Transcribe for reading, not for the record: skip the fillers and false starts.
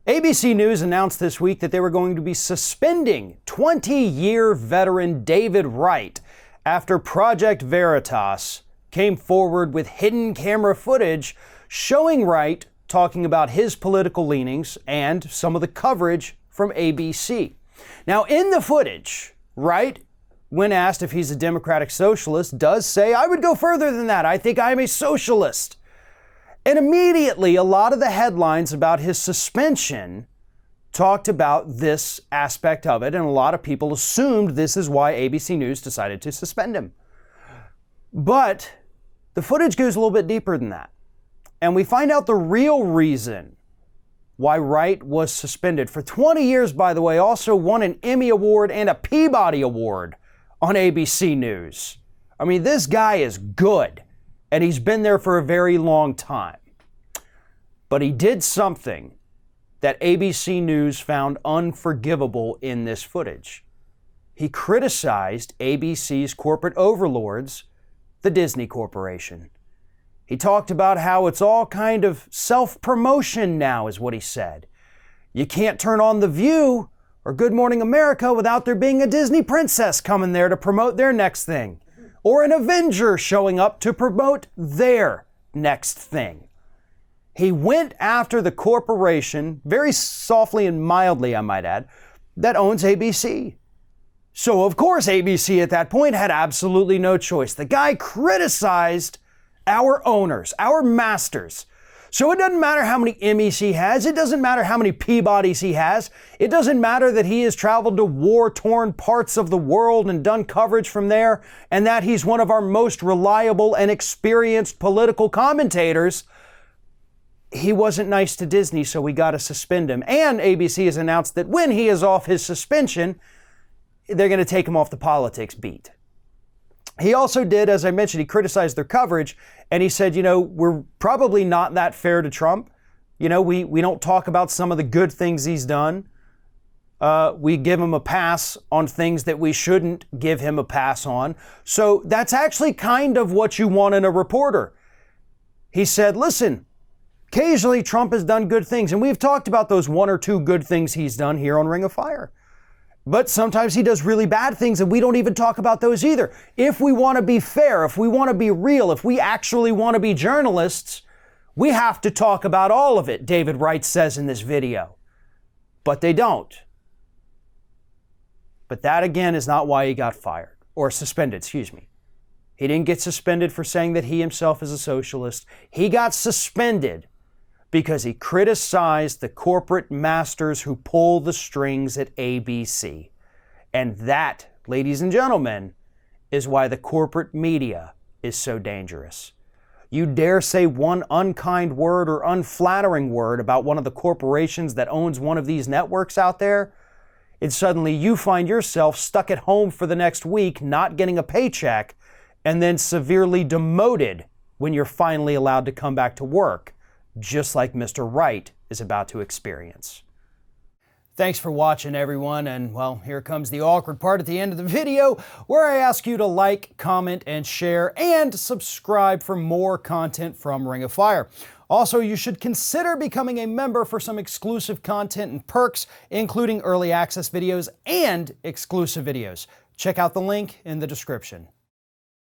ABC News announced this week that they were going to be suspending 20-year veteran David Wright after Project Veritas came forward with hidden camera footage showing Wright talking about his political leanings and some of the coverage from ABC. Now, in the footage, Wright, when asked if he's a democratic socialist, does say, "I would go further than that. I think I'm a socialist." And immediately, a lot of the headlines about his suspension talked about this aspect of it, and a lot of people assumed this is why ABC News decided to suspend him. But the footage goes a little bit deeper than that. And we find out the real reason why Wright was suspended. For 20 years, by the way, also won an Emmy Award and a Peabody Award on ABC News. I mean, this guy is good, and he's been there for a very long time. But he did something that ABC News found unforgivable in this footage. He criticized ABC's corporate overlords, the Disney Corporation. He talked about how it's all kind of self-promotion now, is what he said. You can't turn on The View or Good Morning America without there being a Disney princess coming there to promote their next thing, or an Avenger showing up to promote their next thing. He went after the corporation, very softly and mildly, I might add, that owns ABC. So, of course, ABC at that point had absolutely no choice. The guy criticized our owners, our masters. So it doesn't matter how many Emmys he has. It doesn't matter how many Peabodys he has. It doesn't matter that he has traveled to war-torn parts of the world and done coverage from there, and that he's one of our most reliable and experienced political commentators. He wasn't nice to Disney, so we got to suspend him. And ABC has announced that when he is off his suspension, they're going to take him off the politics beat. He also did, as I mentioned, he criticized their coverage, and he said, we're probably not that fair to Trump. We don't talk about some of the good things he's done. We give him a pass on things that we shouldn't give him a pass on. So that's actually kind of what you want in a reporter. He said, listen, occasionally Trump has done good things, and we've talked about those one or two good things he's done here on Ring of Fire. But sometimes he does really bad things, and we don't even talk about those either. If we want to be fair, if we want to be real, if we actually want to be journalists, we have to talk about all of it, David Wright says in this video. But they don't. But that, again, is not why he got fired, or suspended, He didn't get suspended for saying that he himself is a socialist. He got suspended because he criticized the corporate masters who pull the strings at ABC. And that, ladies and gentlemen, is why the corporate media is so dangerous. You dare say one unkind word or unflattering word about one of the corporations that owns one of these networks out there, and suddenly you find yourself stuck at home for the next week, not getting a paycheck, and then severely demoted when you're finally allowed to come back to work, just like Mr. Wright is about to experience. Thanks for watching, everyone, and well, here comes the awkward part at the end of the video where I ask you to like, comment, and share, and subscribe for more content from Ring of Fire. Also, you should consider becoming a member for some exclusive content and perks, including early access videos and exclusive videos. Check out the link in the description.